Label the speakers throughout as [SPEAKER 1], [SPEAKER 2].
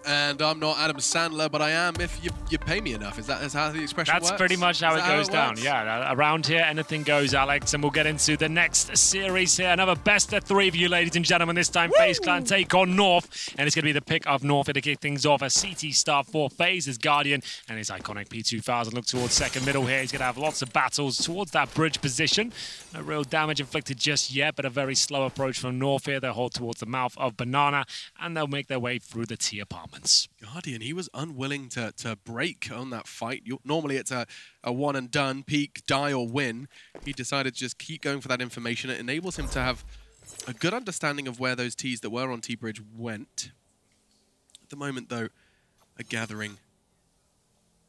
[SPEAKER 1] And I'm not Adam Sandler, but I am if you pay me enough. Is that how the expression works?
[SPEAKER 2] That's pretty much how it goes down. Yeah, around here, anything goes, Alex. And we'll get into the next series here. Another best of 3 of you, ladies and gentlemen. This time, FaZe Clan take on North. And it's going to be the pick of North to kick things off. A CT star for FaZe as Guardian and his iconic P2000 look towards second middle here. He's going to have lots of battles towards that bridge position. No real damage inflicted just yet, but a very slow approach from North here. They'll hold towards the mouth of Banana, and they'll make their way through the T apartments.
[SPEAKER 1] Guardian, he was unwilling to break on that fight. Normally it's a one and done, peak, die or win. He decided to just keep going for that information. It enables him to have a good understanding of where those Ts that were on T-Bridge went. At the moment, though, a gathering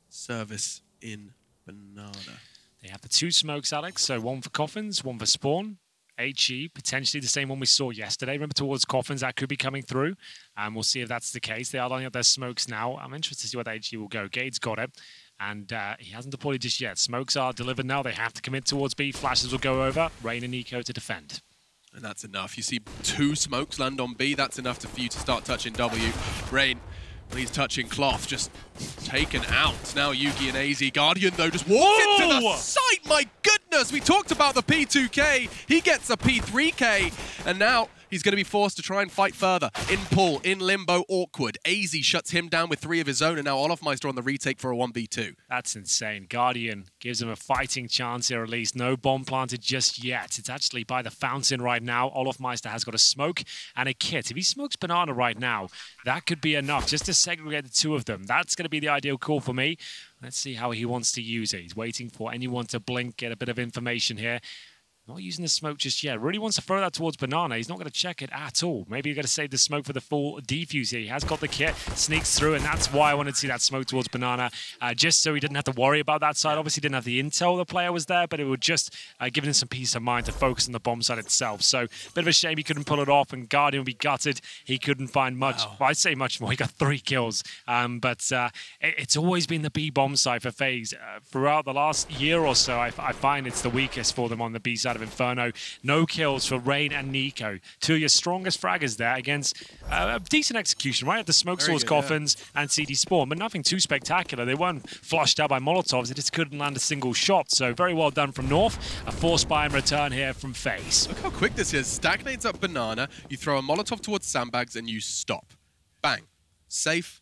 [SPEAKER 1] service in Banana.
[SPEAKER 2] They have the 2 smokes, Alex, so 1 for Coffins, 1 for Spawn. HE, potentially the same one we saw yesterday. Remember, towards Coffins, that could be coming through. And we'll see if that's the case. They are lining up their smokes now. I'm interested to see where the HE will go. Gade's got it. And he hasn't deployed just yet. Smokes are delivered now. They have to commit towards B. Flashes will go over. Rain and Nico to defend.
[SPEAKER 1] And that's enough. You see 2 smokes land on B. That's enough for you to start touching W. Rain, when he's touching Cloth, just taken out. Now Yuki and AZ. Guardian, though, just walks into the site. My goodness, we talked about the P2K. He gets a P3K. And now he's going to be forced to try and fight further. In pull, in limbo, awkward. AZ shuts him down with 3 of his own, and now Olofmeister on the retake for a 1v2.
[SPEAKER 2] That's insane. Guardian gives him a fighting chance here at least. No bomb planted just yet. It's actually by the fountain right now. Olofmeister has got a smoke and a kit. If he smokes Banana right now, that could be enough just to segregate the 2 of them. That's going to be the ideal call for me. Let's see how he wants to use it. He's waiting for anyone to blink, get a bit of information here. Not using the smoke just yet. Really wants to throw that towards Banana. He's not going to check it at all. Maybe you're going to save the smoke for the full defuse here. He has got the kit, sneaks through, and that's why I wanted to see that smoke towards Banana, just so he didn't have to worry about that side. Obviously, didn't have the intel the player was there, but it would just give him some peace of mind to focus on the bomb side itself. So, bit of a shame he couldn't pull it off, and Guardian would be gutted. He couldn't find much. Wow. Well, I'd say much more. He got 3 kills. But it's always been the B bomb side for FaZe. Throughout the last year or so, I find it's the weakest for them on the B side of Inferno. No kills for Rain and Nico. 2 of your strongest fraggers there against a decent execution, right? The smoke swords, Coffins, and CD Spawn, but nothing too spectacular. They weren't flushed out by Molotovs. They just couldn't land a single shot. So very well done from North. A force buy and return here from FaZe.
[SPEAKER 1] Look how quick this is. Stagnates up Banana. You throw a Molotov towards sandbags and you stop. Bang. Safe.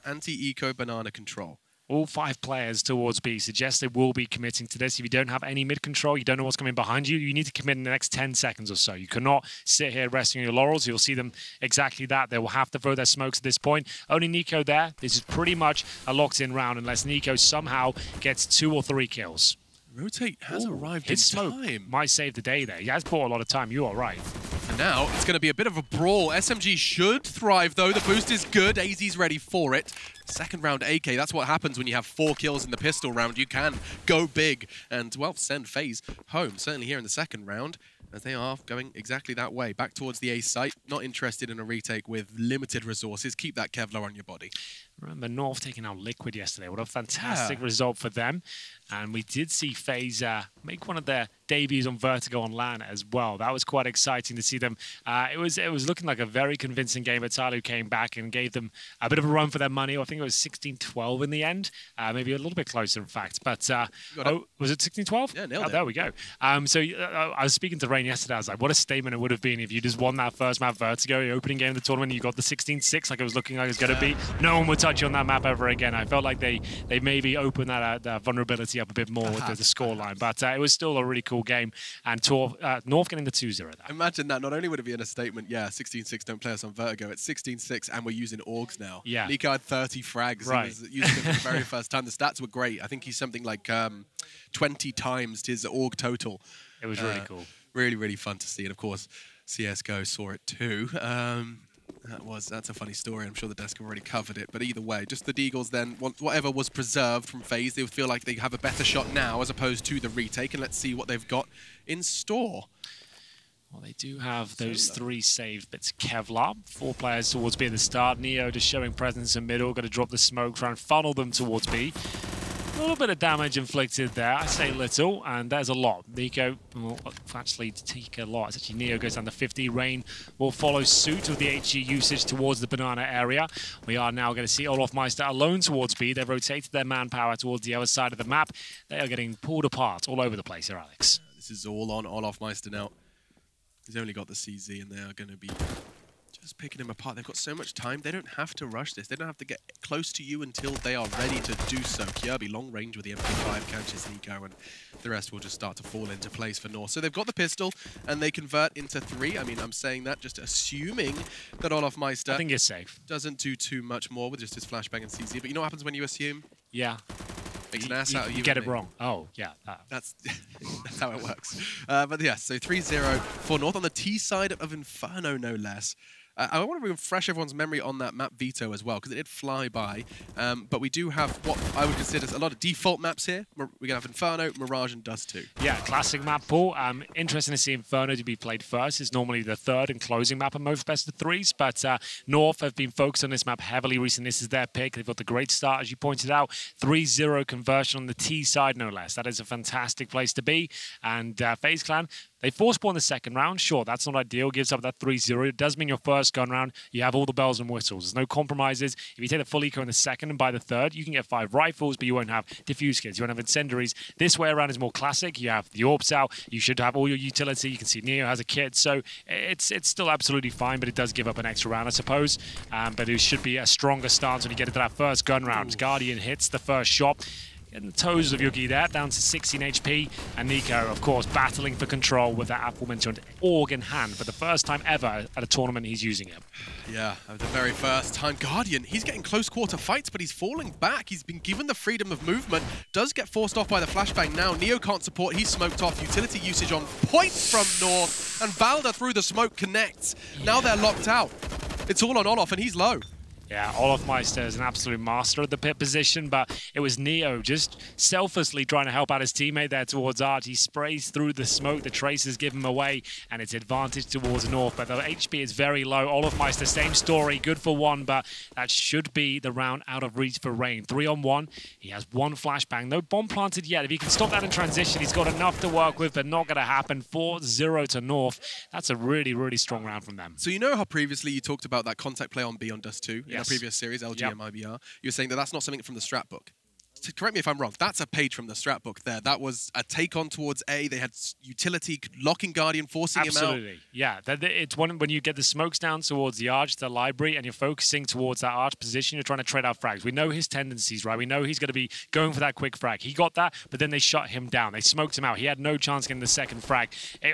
[SPEAKER 1] Anti-eco Banana control.
[SPEAKER 2] All 5 players towards B suggest they will be committing to this. If you don't have any mid control, you don't know what's coming behind you, you need to commit in the next 10 seconds or so. You cannot sit here resting on your laurels. You'll see them exactly that. They will have to throw their smokes at this point. Only Nico there. This is pretty much a locked-in round unless Nico somehow gets 2 or 3 kills.
[SPEAKER 1] Rotate has arrived in time.
[SPEAKER 2] Might save the day there. He has bought a lot of time. You are right.
[SPEAKER 1] And now it's going to be a bit of a brawl. SMG should thrive, though. The boost is good. AZ's ready for it. Second round AK, that's what happens when you have 4 kills in the pistol round. You can go big and, well, send FaZe home, certainly here in the second round, as they are going exactly that way. Back towards the A site, not interested in a retake with limited resources. Keep that Kevlar on your body.
[SPEAKER 2] Remember North taking out Liquid yesterday. What a fantastic result for them. And we did see FaZe make one of their debuts on Vertigo on LAN as well. That was quite exciting to see them. It was looking like a very convincing game. But Talu came back and gave them a bit of a run for their money. I think it was 16-12 in the end. Maybe a little bit closer, in fact. But was it 16-12?
[SPEAKER 1] Yeah, nailed it.
[SPEAKER 2] There we go. So I was speaking to Rain yesterday. I was like, what a statement it would have been if you just won that first map Vertigo, the opening game of the tournament. You got the 16-6 like it was looking like it was going to be. No one would touch you on that map ever again. I felt like they maybe opened that vulnerability up a bit more with the scoreline. But it was still a really cool game. And North getting the 2-0 there.
[SPEAKER 1] Imagine that. Not only would it be in a statement, yeah, 16-6, don't play us on Vertigo. It's 16-6 and we're using Orgs now.
[SPEAKER 2] Yeah.
[SPEAKER 1] Nico had 30 frags.
[SPEAKER 2] Right.
[SPEAKER 1] He was using them for the very first time. The stats were great. I think he's something like 20 times his Org total.
[SPEAKER 2] It was really cool.
[SPEAKER 1] Really, really fun to see. And of course, CSGO saw it too. That's a funny story. I'm sure the desk have already covered it. But either way, just the Deagles then, whatever was preserved from FaZe, they would feel like they have a better shot now as opposed to the retake. And let's see what they've got in store.
[SPEAKER 2] Well, they do have those 3 saved bits of Kevlar. 4 players towards B at the start. Neo just showing presence in middle. Got to drop the smoke, try and funnel them towards B. A little bit of damage inflicted there. I say little, and there's a lot. Nico will actually take a lot. It's actually Neo goes down to 50. Rain will follow suit with the HG usage towards the banana area. We are now going to see Olofmeister alone towards B. They've rotated their manpower towards the other side of the map. They are getting pulled apart all over the place here, Alex.
[SPEAKER 1] This is all on Olofmeister now. He's only got the CZ, and they are going to be just picking him apart. They've got so much time. They don't have to rush this. They don't have to get close to you until they are ready to do so. Kirby, long range with the MP5, catches Nico, and the rest will just start to fall into place for North. So they've got the pistol, and they convert into 3. I mean, I'm saying that just assuming that Olofmeister,
[SPEAKER 2] I think it's safe,
[SPEAKER 1] doesn't do too much more with just his flashbang and CZ. But you know what happens when you assume?
[SPEAKER 2] Yeah.
[SPEAKER 1] Makes an ass out of you.
[SPEAKER 2] You get it wrong. Oh, yeah.
[SPEAKER 1] That's how it works. But yeah, so 3-0 for North on the T side of Inferno, no less. I want to refresh everyone's memory on that map Veto as well, because it did fly by. But we do have what I would consider a lot of default maps here. We're going to have Inferno, Mirage, and Dust 2.
[SPEAKER 2] Yeah, classic map pool. Interesting to see Inferno to be played first. It's normally the third and closing map of most best of threes, but North have been focused on this map heavily recently. This is their pick. They've got the great start, as you pointed out. 3-0 conversion on the T side, no less. That is a fantastic place to be. And FaZe Clan, they force spawn the second round. Sure, that's not ideal. Gives up that 3-0. It does mean your first gun round, you have all the bells and whistles. There's no compromises. If you take the full eco in the second and by the third, you can get 5 rifles, but you won't have diffuse kits. You won't have incendiaries. This way around is more classic. You have the orbs out. You should have all your utility. You can see Neo has a kit. So it's still absolutely fine, but it does give up an extra round, I suppose. But it should be a stronger stance when you get into that first gun round. Guardian hits the first shot. In the toes of Yugi there, down to 16 HP. And Nico, of course, battling for control with that aforementioned org in hand for the first time ever at a tournament he's using it.
[SPEAKER 1] Yeah, the very first time. Guardian, he's getting close quarter fights, but he's falling back. He's been given the freedom of movement, does get forced off by the flashbang now. Neo can't support, he's smoked off. Utility usage on point from North, and Valda through the smoke connects. Yeah. Now they're locked out. It's all on Olof, and he's low.
[SPEAKER 2] Yeah, Olofmeister is an absolute master of the pit position, but it was Neo just selflessly trying to help out his teammate there towards Arch. He sprays through the smoke, the tracers give him away, and it's advantage towards North, but the HP is very low. Olofmeister, same story, good for 1, but that should be the round out of reach for Rain. 3-on-1, he has 1 flashbang, no bomb planted yet. If he can stop that in transition, he's got enough to work with, but not going to happen. 4-0 to North. That's a really, really strong round from them.
[SPEAKER 1] So you know how previously you talked about that contact play on B on Dust 2?
[SPEAKER 2] Yes.
[SPEAKER 1] In our previous series, LGM IBR, you were saying that that's not something from the strat book. Correct me if I'm wrong, that's a page from the strat book there. That was a take on towards A. They had utility locking Guardian, forcing him out.
[SPEAKER 2] Absolutely, yeah. It's when you get the smokes down towards the arch, the library, and you're focusing towards that arch position, you're trying to trade out frags. We know his tendencies, right? We know he's going to be going for that quick frag. He got that, but then they shut him down. They smoked him out. He had no chance getting the second frag.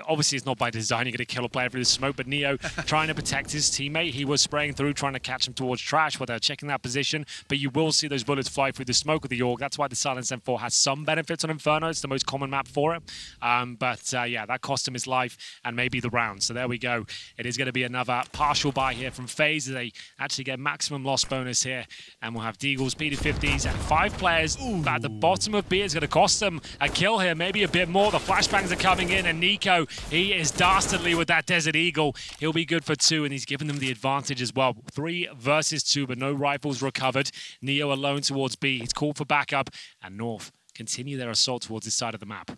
[SPEAKER 2] Obviously, it's not by design. You're going to kill a player through the smoke, but Neo trying to protect his teammate. He was spraying through, trying to catch him towards trash while they're checking that position, but you will see those bullets fly through the smoke with the org. That's why the Silence M4 has some benefits on Inferno. It's the most common map for it. Yeah, that cost him his life and maybe the round. So there we go. It is going to be another partial buy here from FaZe. They actually get maximum loss bonus here. And we'll have Deagles, P250s, and 5 players at the bottom of B. It's going to cost them a kill here, maybe a bit more. The flashbangs are coming in, and Nico, he is dastardly with that Desert Eagle. He'll be good for 2, and he's given them the advantage as well. 3 versus 2, but no rifles recovered. Neo alone towards B. He's called for backup, and North continue their assault towards this side of the map.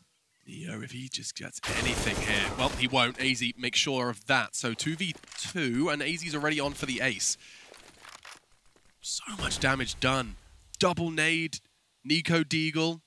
[SPEAKER 1] Neo, if he just gets anything here, well, he won't. AZ, make sure of that. So 2v2, and AZ's already on for the ace. So much damage done. Double nade, Nico Deagle.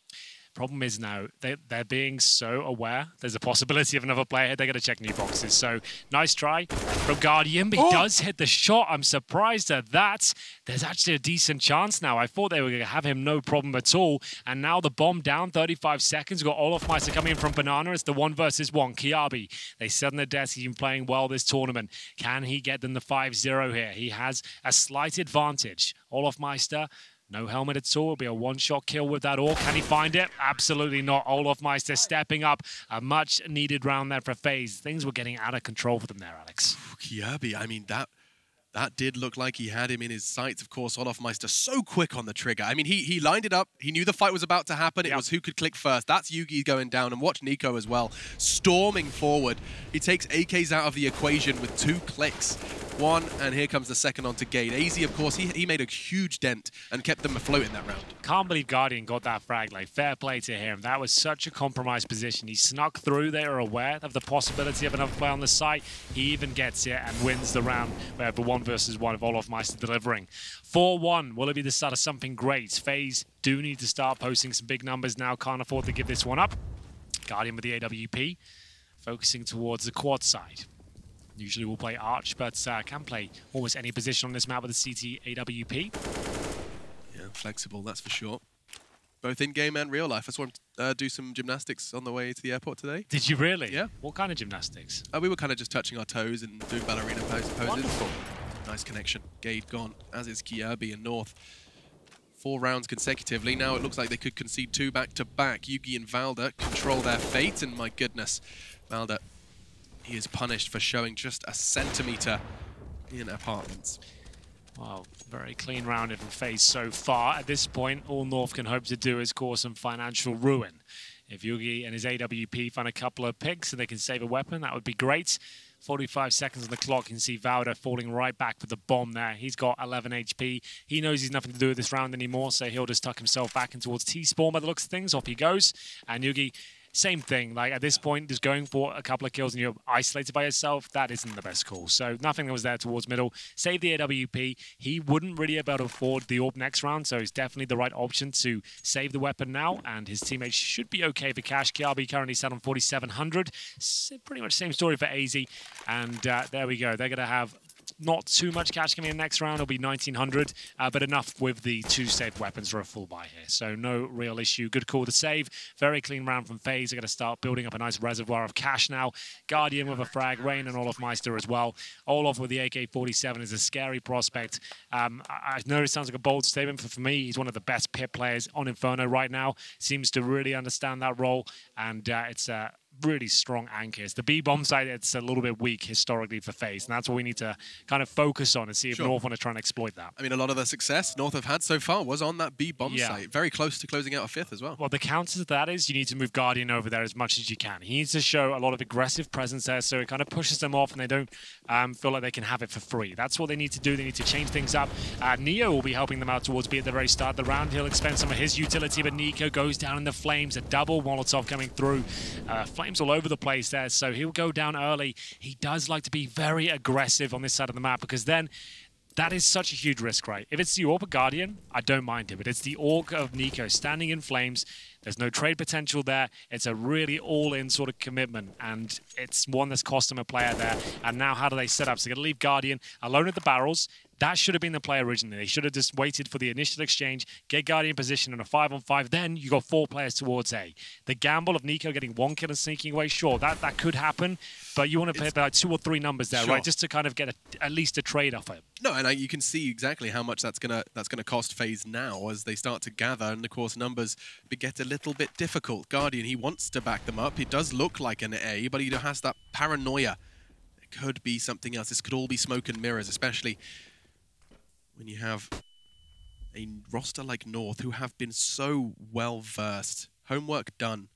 [SPEAKER 2] Problem is now, they're being so aware. There's a possibility of another player here. They're going to check new boxes. So, nice try from Guardian, but he does hit the shot. I'm surprised at that. There's actually a decent chance now. I thought they were going to have him no problem at all. And now the bomb down, 35 seconds. We've got Olofmeister coming in from Banana. It's the 1 versus 1. Kiabi, they sit on the desk. He's been playing well this tournament. Can he get them the 5-0 here? He has a slight advantage. Olofmeister, no helmet at all. It'll be a 1-shot kill with that orc. Can he find it? Absolutely not. Olofmeister stepping up. A much-needed round there for FaZe. Things were getting out of control for them there, Alex.
[SPEAKER 1] Kiabi, I mean, that That did look like he had him in his sights, of course. Olofmeister so quick on the trigger. I mean, he lined it up. He knew the fight was about to happen. It was who could click first. That's Yugi going down. And watch Nico as well, storming forward. He takes AKs out of the equation with 2 clicks. One, and here comes the second onto Gade. AZ, of course, he made a huge dent and kept them afloat in that round.
[SPEAKER 2] Can't believe Guardian got that frag. Like, fair play to him. That was such a compromised position. He snuck through. They were aware of the possibility of another play on the site. He even gets it and wins the round. We have the 1 versus 1 of Olofmeister delivering. 4-1. Will it be the start of something great? FaZe do need to start posting some big numbers now. Can't afford to give this one up. Guardian with the AWP, focusing towards the quad side. Usually we'll play Arch, but can play almost any position on this map with the CT AWP.
[SPEAKER 1] Yeah, flexible, that's for sure. Both in-game and real life. I saw him do some gymnastics on the way to the airport today.
[SPEAKER 2] Did you really?
[SPEAKER 1] Yeah.
[SPEAKER 2] What kind of gymnastics?
[SPEAKER 1] We were kind of just touching our toes and doing ballerina poses.
[SPEAKER 2] Wonderful.
[SPEAKER 1] Nice connection. Gade gone, as is Kiabi and North. 4 rounds consecutively. Now it looks like they could concede 2 back-to-back. Yugi and Valda control their fate, and my goodness, Valda, he is punished for showing just a centimeter in apartments.
[SPEAKER 2] Wow, very clean round from FaZe so far. At this point, all North can hope to do is cause some financial ruin. If Yugi and his AWP find a couple of picks and they can save a weapon, that would be great. 45 seconds on the clock. You can see Valda falling right back with the bomb there. He's got 11 HP. He knows he's nothing to do with this round anymore, so he'll just tuck himself back in towards T-Spawn by the looks of things. Off he goes. And Yugi, same thing. Like, at this point, just going for a couple of kills and you're isolated by yourself, that isn't the best call. So nothing that was there towards middle. Save the AWP. He wouldn't really be able to afford the AWP next round, so it's definitely the right option to save the weapon now, and his teammates should be okay for cash. Kiabi currently set on 4,700. Pretty much same story for AZ, and there we go. They're going to have not too much cash coming in next round. It'll be 1,900, but enough with the 2 saved weapons for a full buy here. So no real issue. Good call to save. Very clean round from FaZe. They're going to start building up a nice reservoir of cash now. Guardian with a frag. Rain and Olofmeister as well. Olof with the AK-47 is a scary prospect. I know it sounds like a bold statement, but for me, he's one of the best pit players on Inferno right now. Seems to really understand that role, and it's a really strong anchors. The B-bomb side, it's a little bit weak historically for FaZe, and that's what we need to kind of focus on and see if North want to try and exploit that. I
[SPEAKER 1] mean, a lot of the success North have had so far was on that B-bomb site. Very close to closing out a 5th as well.
[SPEAKER 2] Well, the counter to that is you need to move Guardian over there as much as you can. He needs to show a lot of aggressive presence there, so it kind of pushes them off and they don't feel like they can have it for free. That's what they need to do. They need to change things up. Neo will be helping them out towards B at the very start of the round. He'll expend some of his utility, but Nico goes down in the flames. A double Molotov coming through. Flames all over the place there, so he'll go down early. He does like to be very aggressive on this side of the map, because then that is such a huge risk, right? If it's the Orb of Guardian, I don't mind it, but it's the Orc of Nico standing in flames. There's no trade potential there. It's a really all-in sort of commitment, and it's one that's cost him a player there. And now how do they set up? So they're going to leave Guardian alone at the barrels. That should have been the play originally. They should have just waited for the initial exchange, get Guardian position in a 5-on-5. Then you got 4 players towards A. The gamble of Nico getting 1 kill and sneaking away, sure, that could happen, but you want to play like 2 or 3 numbers there, right? Just to kind of get at least a trade off it.
[SPEAKER 1] No, and you can see exactly how much that's gonna cost FaZe now as they start to gather, and of course numbers get a little bit difficult. Guardian, he wants to back them up. It does look like an A, but he has that paranoia. It could be something else. This could all be smoke and mirrors, especially when you have a roster like North who have been so well versed. Homework done.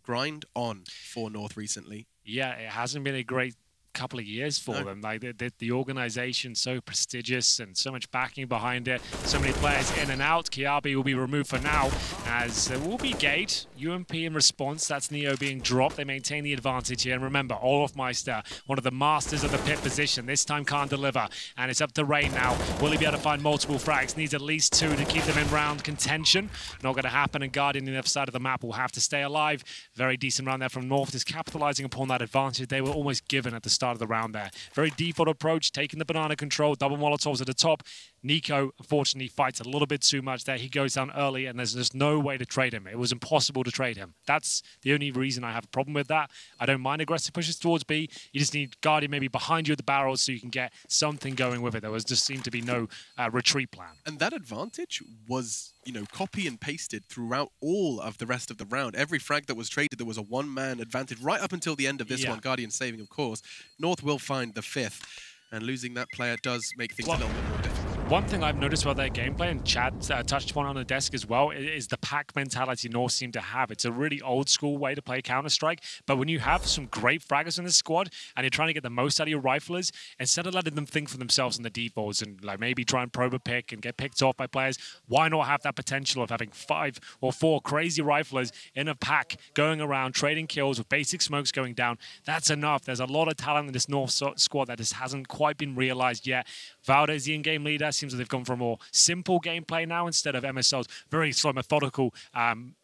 [SPEAKER 1] Grind on for North recently.
[SPEAKER 2] Yeah, it hasn't been a great couple of years for them. Like the organization so prestigious and so much backing behind it. So many players in and out. Kiabi will be removed for now, as there will be Gade. UMP in response. That's Neo being dropped. They maintain the advantage here. And remember, Olofmeister, one of the masters of the pit position, this time can't deliver. And it's up to Rain now. Will he be able to find multiple frags? Needs at least 2 to keep them in round contention. Not going to happen. And Guardian on the other side of the map will have to stay alive. Very decent round there from North, is capitalizing upon that advantage they were almost given at the start of the round there. Very default approach, taking the banana control, double Molotovs at the top. Nico, unfortunately, fights a little bit too much there. He goes down early, and there's just no way to trade him. It was impossible to trade him. That's the only reason I have a problem with that. I don't mind aggressive pushes towards B. You just need Guardian maybe behind you at the barrels so you can get something going with it. There was just seemed to be no retreat plan.
[SPEAKER 1] And that advantage was, you know, copy and pasted throughout all of the rest of the round. Every frag that was traded, there was a 1-man advantage right up until the end of this one. Guardian saving, of course. North will find the 5th. And losing that player does make things a little bit more difficult.
[SPEAKER 2] One thing I've noticed about their gameplay, and Chad touched upon on the desk as well, is the pack mentality North seem to have. It's a really old school way to play Counter-Strike, but when you have some great fraggers in this squad and you're trying to get the most out of your riflers, instead of letting them think for themselves on the deep balls and like maybe try and probe a pick and get picked off by players, why not have that potential of having 5 or 4 crazy riflers in a pack going around, trading kills with basic smokes going down? That's enough. There's a lot of talent in this North squad that just hasn't quite been realized yet. Valde is the in-game leader. Seems like they've gone for a more simple gameplay now instead of MSL's very slow, methodical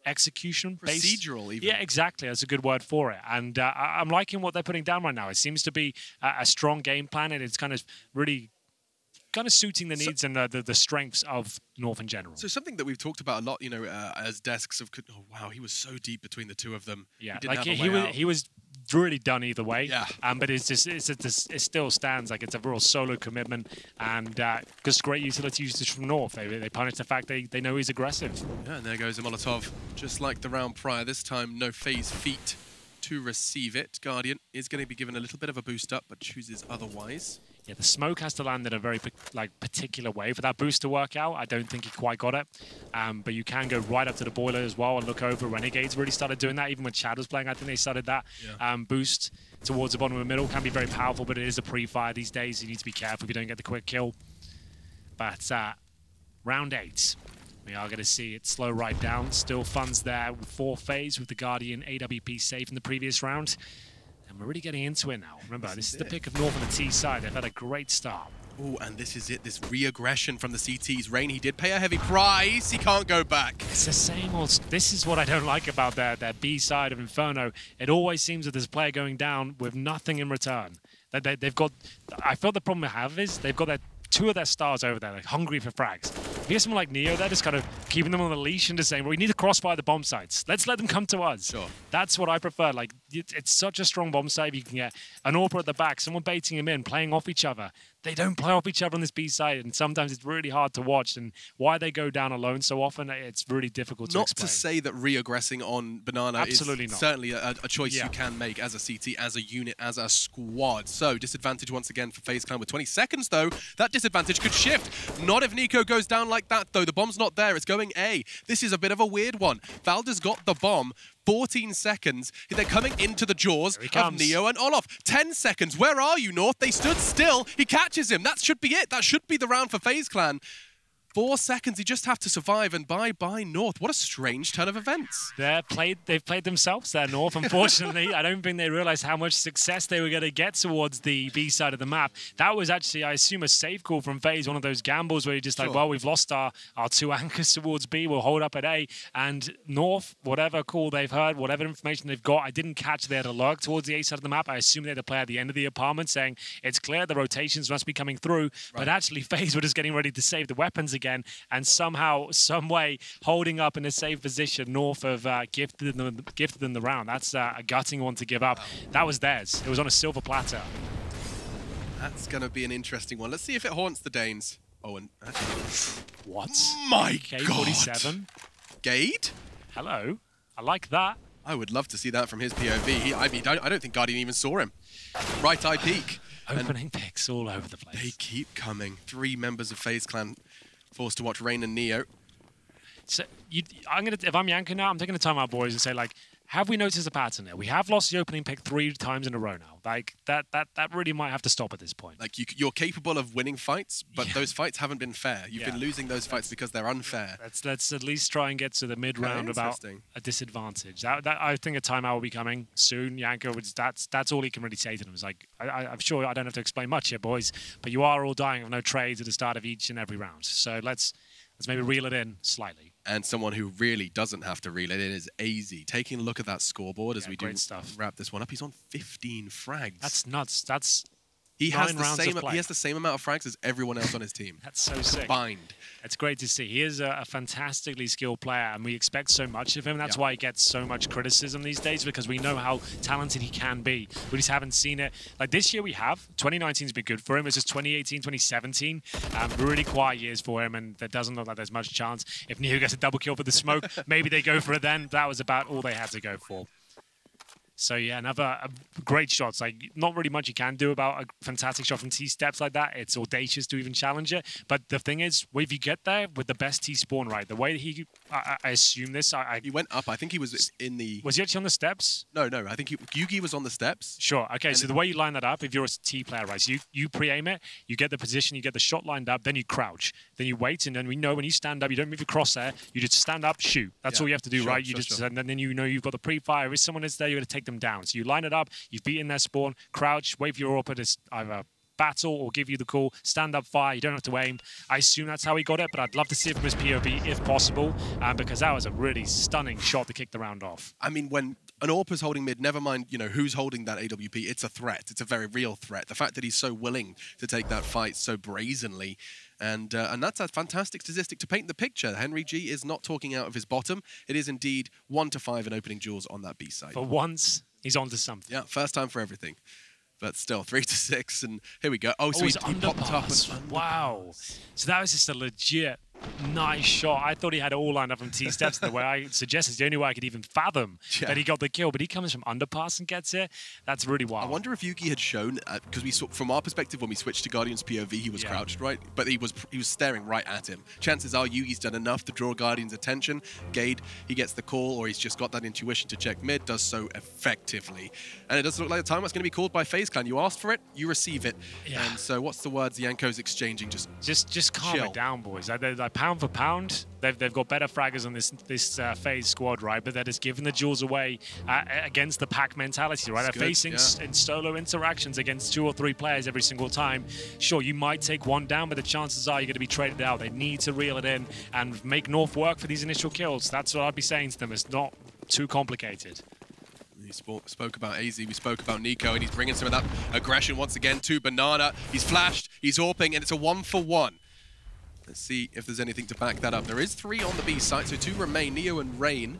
[SPEAKER 2] execution.
[SPEAKER 1] Procedural, even.
[SPEAKER 2] Yeah, exactly. That's a good word for it. And I'm liking what they're putting down right now. It seems to be a strong game plan, and it's kind of really suiting the needs and the strengths of North in general.
[SPEAKER 1] So something that we've talked about a lot, you know, as desks of, oh wow, he was so deep between the two of them.
[SPEAKER 2] Yeah, he was really done either way.
[SPEAKER 1] Yeah.
[SPEAKER 2] But it still stands like it's a real solo commitment, and just great utility usage from North. They punish the fact they know he's aggressive.
[SPEAKER 1] Yeah, and there goes a Molotov, just like the round prior. This time, no FaZe feet to receive it. Guardian is going to be given a little bit of a boost up, but chooses otherwise.
[SPEAKER 2] Yeah, the smoke has to land in a very particular way for that boost to work out. I don't think he quite got it. But you can go right up to the boiler as well and look over. Renegades really started doing that. Even when Chad was playing, I think they started that boost towards the bottom of the middle. Can be very powerful, but it is a pre-fire these days. You need to be careful if you don't get the quick kill. But round 8. We are going to see it slow right down. Still funds there for FaZe with the Guardian AWP safe in the previous round. And we're really getting into it now. Remember, this is the pick of North on the T side. They've had a great start.
[SPEAKER 1] Oh, and this is it, this re-aggression from the CTs. Rain, he did pay a heavy price. He can't go back.
[SPEAKER 2] It's the same old... This is what I don't like about their B side of Inferno. It always seems that there's a player going down with nothing in return. They've got... I feel the problem they have is they've got 2 of their stars over there, like hungry for frags. If you get someone like Neo, they're just kind of keeping them on the leash and just saying, well, we need to crossfire the bomb sites. Let's let them come to us.
[SPEAKER 1] Sure.
[SPEAKER 2] That's what I prefer. Like, it's such a strong bomb site. You can get an AWPer at the back, someone baiting him in, playing off each other. They don't play off each other on this B side, and sometimes it's really hard to watch. And why they go down alone so often, it's really difficult to explain.
[SPEAKER 1] Not to say that re-aggressing on Banana is
[SPEAKER 2] not.
[SPEAKER 1] certainly a choice you can make as a CT, as a unit, as a squad. So, disadvantage once again for FaZe Clan with 20 seconds, though. That disadvantage could shift. Not if Nico goes down like that, though. The bomb's not there. It's going A. This is a bit of a weird one. Valde's got the bomb. 14 seconds. They're coming into the jaws of Neo and Olof. 10 seconds. Where are you, North? They stood still. He catches him. That should be it. That should be the round for FaZe Clan. 4 seconds. You just have to survive, and bye-bye, North. What a strange turn of events.
[SPEAKER 2] They've played themselves there, North, unfortunately. I don't think they realized how much success they were going to get towards the B side of the map. That was actually, I assume, a safe call from FaZe, one of those gambles where you're just like, well, we've lost our 2 anchors towards B. We'll hold up at A. And North, whatever call they've heard, whatever information they've got, I didn't catch they had a lurk towards the A side of the map. I assume they had a player at the end of the apartment saying, it's clear the rotations must be coming through. Right. But actually, FaZe were just getting ready to save the weapons again. And somehow, some way, holding up in a safe position north of gifted them the round. That's a gutting one to give up. That was theirs. It was on a silver platter.
[SPEAKER 1] That's going to be an interesting one. Let's see if it haunts the Danes. Oh, and actually...
[SPEAKER 2] What?
[SPEAKER 1] My
[SPEAKER 2] K47.
[SPEAKER 1] Gade?
[SPEAKER 2] Hello. I like that.
[SPEAKER 1] I would love to see that from his POV. I don't think Guardian even saw him. Right eye peek.
[SPEAKER 2] Opening picks all over the place.
[SPEAKER 1] They keep coming. 3 members of FaZe Clan forced to watch Rain and Neo.
[SPEAKER 2] So if I'm Yanko now, I'm taking the time out, boys, and say, like, have we noticed a pattern there? We have lost the opening pick 3 times in a row now. Like, that really might have to stop at this point.
[SPEAKER 1] Like, you're capable of winning fights, but those fights haven't been fair. You've been losing those fights because they're unfair.
[SPEAKER 2] Let's at least try and get to the mid-round without a disadvantage. I think a timeout will be coming soon. Yanko, that's all he can really say to them. It's like, I'm sure I don't have to explain much here, boys, but you are all dying of no trades at the start of each and every round. So let's maybe reel it in slightly.
[SPEAKER 1] And someone who really doesn't have to reel it in is AZ. Taking a look at that scoreboard as we do wrap this one up. He's on 15 frags.
[SPEAKER 2] That's nuts.
[SPEAKER 1] He has the same amount of frags as everyone else on his team.
[SPEAKER 2] That's so sick.
[SPEAKER 1] Combined.
[SPEAKER 2] It's great to see. He is a fantastically skilled player, and we expect so much of him. That's why he gets so much criticism these days, because we know how talented he can be. We just haven't seen it. Like this year we have. 2019's been good for him. It's just 2018, 2017. Really quiet years for him, and there doesn't look like there's much chance. If Neo gets a double kill for the smoke, maybe they go for it then. That was about all they had to go for. So yeah, another great shots. Like not really much you can do about a fantastic shot from T steps like that. It's audacious to even challenge it. But the thing is, if you get there with the best T spawn, right, the way that I assume this,
[SPEAKER 1] he went up. I think he was in the.
[SPEAKER 2] Was he actually on the steps?
[SPEAKER 1] No. I think Yugi was on the steps.
[SPEAKER 2] Sure. Okay. So the way you line that up, if you're a T player, right, so you pre-aim it, you get the position, you get the shot lined up, then you crouch, then you wait, and then we know when you stand up, you don't move your crosshair, you just stand up, shoot. That's all you have to do, right? You just and then you know you've got the pre-fire. If someone is there, you're going to take them down. So you line it up, you've beaten their spawn, crouch, wait for your AWP to either battle or give you the call, stand up, fire, you don't have to aim. I assume that's how he got it, but I'd love to see it from his POV if possible, because that was a really stunning shot to kick the round off.
[SPEAKER 1] I mean, when an AWP is holding mid, never mind, you know, who's holding that AWP, it's a threat. It's a very real threat. The fact that he's so willing to take that fight so brazenly, and that's a fantastic statistic to paint the picture. Henry G is not talking out of his bottom. It is indeed 1 to 5 in opening duels on that B side.
[SPEAKER 2] For once, he's on to something.
[SPEAKER 1] Yeah, first time for everything. But still, 3 to 6, and here we go. Oh, so he popped up.
[SPEAKER 2] Wow. So that was just a legit nice shot. I thought he had it all lined up from T-steps the way I suggested. It's the only way I could even fathom that he got the kill. But he comes from underpass and gets it. That's really wild.
[SPEAKER 1] I wonder if Yugi had shown, because we saw, from our perspective, when we switched to Guardian's POV, he was crouched, right? But he was staring right at him. Chances are Yugi's done enough to draw Guardian's attention. Gade, he gets the call, or he's just got that intuition to check mid, does so effectively. And it doesn't look like the timeout's going to be called by FaZe Clan. You asked for it, you receive it. Yeah. And so what's the words Yanko's exchanging? Just
[SPEAKER 2] calm it down, boys. Like pound for pound, they've got better fraggers on this FaZe squad, right? But they're just giving the jewels away against the pack mentality, right? They're facing in solo interactions against 2 or 3 players every single time. Sure, you might take one down, but the chances are you're going to be traded out. They need to reel it in and make North work for these initial kills. That's what I'd be saying to them. It's not too complicated.
[SPEAKER 1] We spoke about AZ, we spoke about Nico, and he's bringing some of that aggression once again to Banana. He's flashed, he's AWPing, and it's a 1-for-1. Let's see if there's anything to back that up. There is 3 on the B side, so 2 remain, Neo and Rain.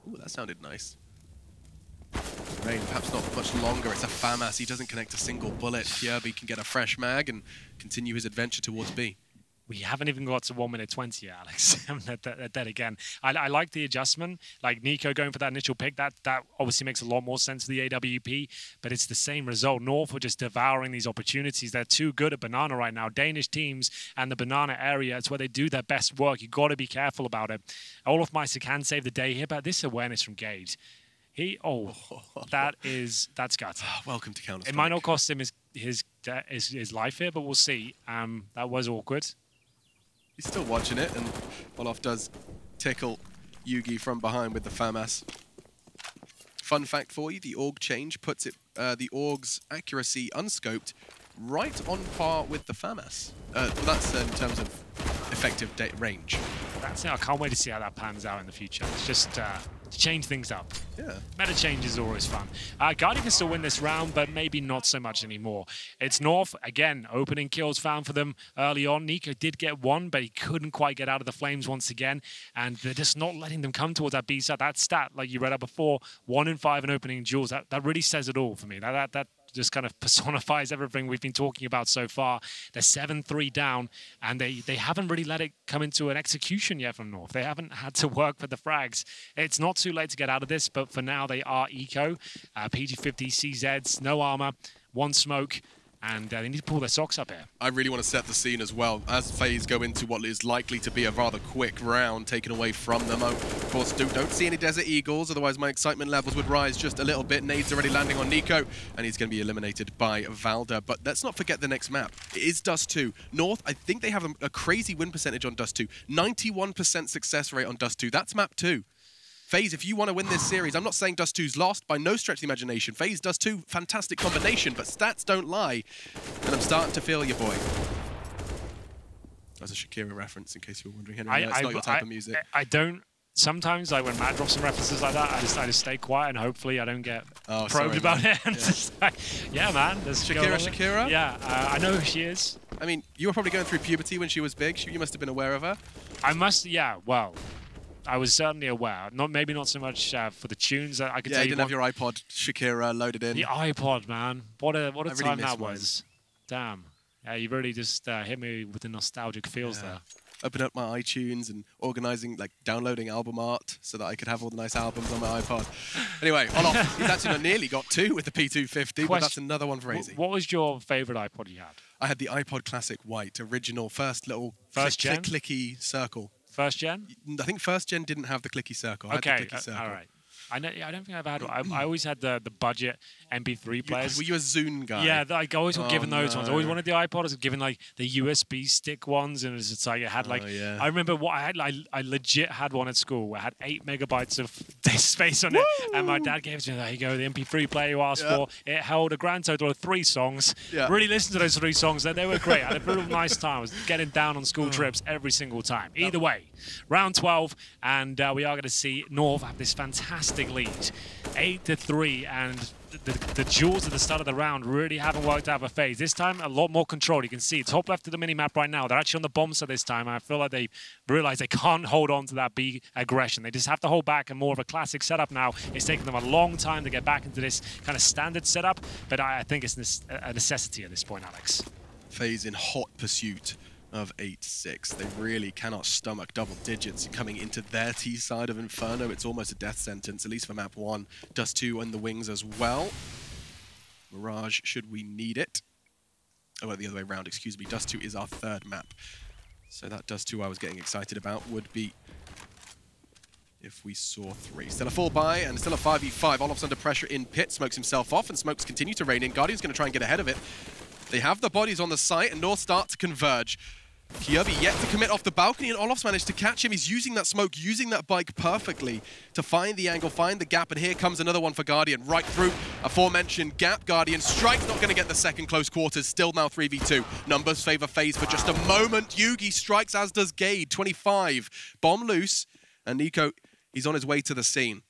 [SPEAKER 1] Ooh, that sounded nice. Rain, perhaps not much longer. It's a FAMAS. He doesn't connect a single bullet. Kjerby can get a fresh mag and continue his adventure towards B.
[SPEAKER 2] We haven't even got to 1 minute 20 yet, Alex. I'm dead again. I like the adjustment. Like Nico going for that initial pick, that obviously makes a lot more sense to the AWP, but it's the same result. North are just devouring these opportunities. They're too good at Banana right now. Danish teams and the Banana area, it's where they do their best work. You've got to be careful about it. Olofmeister can save the day here, but this awareness from Gade. That's gutsy.
[SPEAKER 1] Welcome to Counter-Strike.
[SPEAKER 2] It might not cost him his life here, but we'll see. That was awkward.
[SPEAKER 1] He's still watching it, and Olof does tickle Yugi from behind with the FAMAS. Fun fact for you, the AUG change puts it the AUG's accuracy unscoped right on par with the FAMAS. That's in terms of effective range.
[SPEAKER 2] That's it. I can't wait to see how that pans out in the future. It's just to change things up.
[SPEAKER 1] Yeah.
[SPEAKER 2] Meta change is always fun. Guardian can still win this round, but maybe not so much anymore. It's North, again, opening kills found for them early on. Nico did get 1, but he couldn't quite get out of the flames once again, and they're just not letting them come towards that B side. That stat, like you read out before, 1 in 5 in opening duels, that really says it all for me. That just kind of personifies everything we've been talking about so far. They're 7-3 down, and they haven't really let it come into an execution yet from North. They haven't had to work for the frags. It's not too late to get out of this, but for now they are eco. PG-50, CZs, no armor, 1 smoke, and they need to pull their socks up here.
[SPEAKER 1] I really want to set the scene as well, as FaZe go into what is likely to be a rather quick round taken away from them. Of course, don't see any Desert Eagles, otherwise my excitement levels would rise just a little bit. Nade's already landing on Nico, and he's going to be eliminated by Valda. But let's not forget the next map. It is Dust 2. North, I think they have a crazy win percentage on Dust 2. 91% success rate on Dust 2. That's map 2. FaZe, if you want to win this series, I'm not saying Dust 2's lost by no stretch of the imagination. FaZe, Dust 2, fantastic combination, but stats don't lie. And I'm starting to feel you, boy. That's a Shakira reference, in case you were wondering, Henry. It's not your type of music.
[SPEAKER 2] I don't. Sometimes, like when Matt drops some references like that, I just stay quiet and hopefully I don't get probed about it. And just like, yeah, man.
[SPEAKER 1] Shakira?
[SPEAKER 2] Yeah, I know who she is.
[SPEAKER 1] I mean, you were probably going through puberty when she was big. You must have been aware of her.
[SPEAKER 2] Well, I was certainly aware. Maybe not so much for the tunes. That I could tell
[SPEAKER 1] you didn't have your iPod Shakira loaded in.
[SPEAKER 2] The iPod, man. What a time that was. Damn. Yeah, you really just hit me with the nostalgic feels there.
[SPEAKER 1] opening up my iTunes and organizing, like downloading album art so that I could have all the nice albums on my iPod. Anyway, Olof, he's actually nearly got 2 with the P250, but that's another one for AZ.
[SPEAKER 2] What was your favorite iPod you had?
[SPEAKER 1] I had the iPod Classic White, original, first little clicky circle.
[SPEAKER 2] First gen?
[SPEAKER 1] I think first gen didn't have the clicky circle.
[SPEAKER 2] Okay,
[SPEAKER 1] I had the clicky circle.
[SPEAKER 2] All right. I don't think I've ever had one. I always had the budget MP3 players.
[SPEAKER 1] Were you a Zune guy?
[SPEAKER 2] Yeah, I always got given those ones. I always wanted the iPod. I was given like the USB stick ones, and it's like it had like. I remember what I had. I legit had one at school. I had 8 megabytes of disk space on it, and my dad gave it to me. There you go, the MP3 player you asked for. It held a grand total of 3 songs. Really listened to those 3 songs. They were great. I had a pretty nice time. I was getting down on school trips every single time. Either way, round 12, and we are going to see North have this fantastic lead. 8-3, and the duels at the start of the round really haven't worked out for FaZe. This time, a lot more control. You can see top left of the minimap right now. They're actually on the bomb side this time. I feel like they realize they can't hold on to that B aggression. They just have to hold back and more of a classic setup now. It's taken them a long time to get back into this kind of standard setup, but I think it's a necessity at this point, Alex.
[SPEAKER 1] FaZe in hot pursuit of 8-6. They really cannot stomach double digits coming into their T side of Inferno. It's almost a death sentence, at least for map 1. Dust 2 on the wings as well. Mirage, should we need it. Oh, the other way around, excuse me. Dust 2 is our 3rd map. So that Dust 2 I was getting excited about would be if we saw 3. Still a full buy and still a 5v5. Olof's under pressure in pit, smokes himself off, and smokes continue to rain in. Guardian's going to try and get ahead of it. They have the bodies on the site, and North start to converge. Kirby yet to commit off the balcony, and Olof's managed to catch him. He's using that smoke, using that bike perfectly to find the angle, find the gap, and here comes another one for Guardian. Right through aforementioned gap. Guardian strikes, not going to get the second close quarters. Still now 3v2. Numbers favor FaZe for just a moment. Yugi strikes, as does Gade. 25. Bomb loose, and Nico, he's on his way to the scene.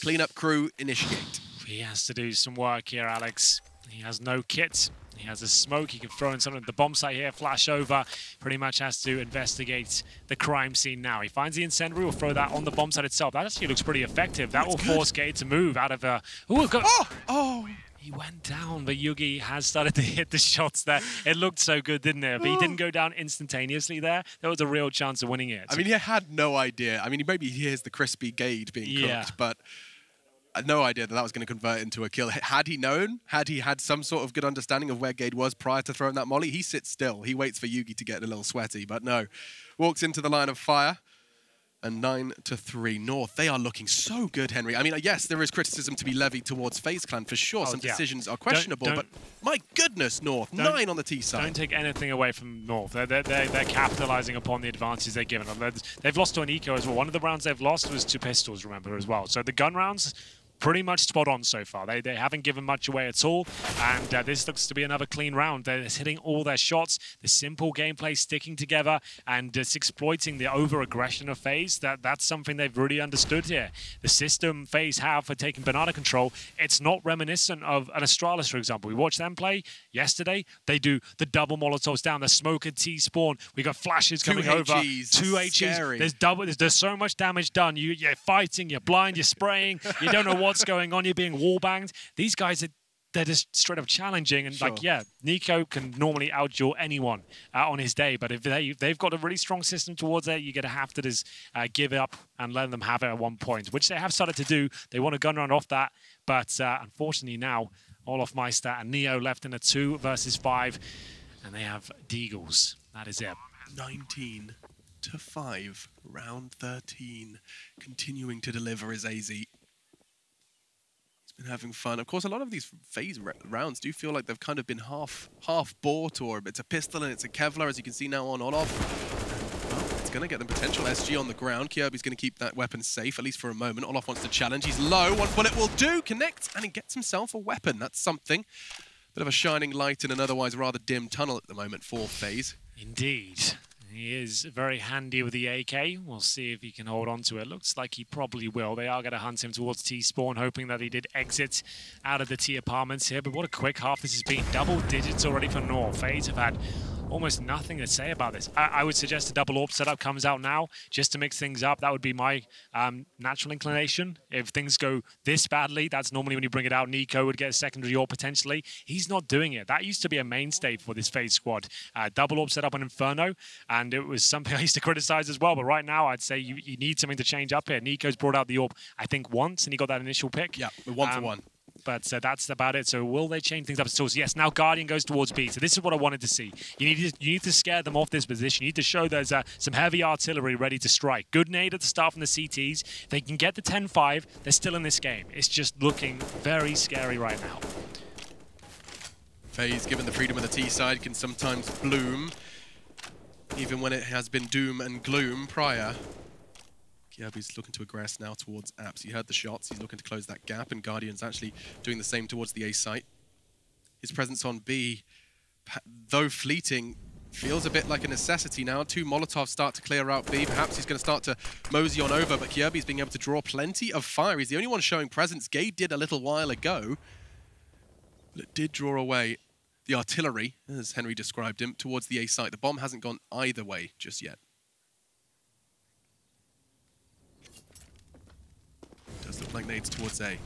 [SPEAKER 1] Cleanup crew initiate.
[SPEAKER 2] He has to do some work here, Alex. He has no kit. He has a smoke. He can throw in something at the bomb site here, flash over. Pretty much has to investigate the crime scene now. He finds the incendiary, will throw that on the bomb site itself. That actually looks pretty effective. That will force Gade to move out of a... He went down, but Yugi has started to hit the shots there. It looked so good, didn't it? But he didn't go down instantaneously there. There was a real chance of winning it.
[SPEAKER 1] I mean, he had no idea. I mean, maybe he hears the crispy Gade being cooked, but... no idea that was going to convert into a kill. Had he known, had he had some sort of good understanding of where Gade was prior to throwing that molly, he sits still. He waits for Yugi to get a little sweaty, but no. Walks into the line of fire, and 9-3 North. They are looking so good, Henry. I mean, yes, there is criticism to be levied towards FaZe Clan for sure. Some decisions are questionable, but my goodness, North, 9 on the T side.
[SPEAKER 2] Don't take anything away from North. They're capitalizing upon the advantages they're given. They've lost to an eco as well. One of the rounds they've lost was to pistols, remember, as well. So the gun rounds, pretty much spot on so far. They haven't given much away at all, and this looks to be another clean round. They're hitting all their shots, the simple gameplay sticking together, and it's exploiting the over-aggression of FaZe. That's something they've really understood here. The system FaZe have for taking banana control, it's not reminiscent of an Astralis, for example. We watched them play yesterday. They do the double Molotovs down, the smoke at T-spawn. We got flashes coming over. 2 HEs. There's so much damage done. You're fighting, you're blind, you're spraying, you don't know what's going on, you're being wallbanged. These guys, they're just straight up challenging, and Nico can normally outduel anyone on his day, but if they've got a really strong system towards it, you're going to have to just give it up and let them have it at one point, which they have started to do. They want a gun run off that, but unfortunately now, Olof Meister and Neo left in a 2 versus 5, and they have Deagles. That is it.
[SPEAKER 1] 19-5, round 13. Continuing to deliver is AZ. Been having fun. Of course, a lot of these FaZe rounds do feel like they've kind of been half bought, or it's a pistol and it's a Kevlar, as you can see now on Olof. Well, it's going to get them potential SG on the ground. Kirby's going to keep that weapon safe, at least for a moment. Olof wants to challenge. He's low. One bullet will do. Connects, and he gets himself a weapon. That's something. Bit of a shining light in an otherwise rather dim tunnel at the moment for FaZe.
[SPEAKER 2] Indeed. He is very handy with the AK. We'll see if he can hold on to it. Looks like he probably will. They are going to hunt him towards T-spawn, hoping that he did exit out of the T apartments here. But what a quick half this has been. Double digits already for North. FaZe have had almost nothing to say about this. I would suggest a double AWP setup comes out now just to mix things up. That would be my natural inclination. If things go this badly, that's normally when you bring it out. Nico would get a secondary AWP potentially. He's not doing it. That used to be a mainstay for this FaZe squad. Double AWP setup on Inferno, and it was something I used to criticize as well. But right now, I'd say you need something to change up here. Nico's brought out the AWP, I think, once, and he got that initial pick.
[SPEAKER 1] Yeah, 1-for-1.
[SPEAKER 2] But that's about it. So will they change things up? So yes, now Guardian goes towards B. So this is what I wanted to see. You need to scare them off this position. You need to show there's some heavy artillery ready to strike. Good nade at the start from the CTs. If they can get the 10-5, they're still in this game. It's just looking very scary right now.
[SPEAKER 1] FaZe, given the freedom of the T side, can sometimes bloom, even when it has been doom and gloom prior. He's looking to aggress now towards Apps. He heard the shots. He's looking to close that gap, and Guardian's actually doing the same towards the A site. His presence on B, though fleeting, feels a bit like a necessity now. 2 Molotovs start to clear out B. Perhaps he's going to start to mosey on over, but Kirby's being able to draw plenty of fire. He's the only one showing presence. Gade did a little while ago, but it did draw away the artillery, as Henry described him, towards the A site. The bomb hasn't gone either way just yet. Does look like nades towards A.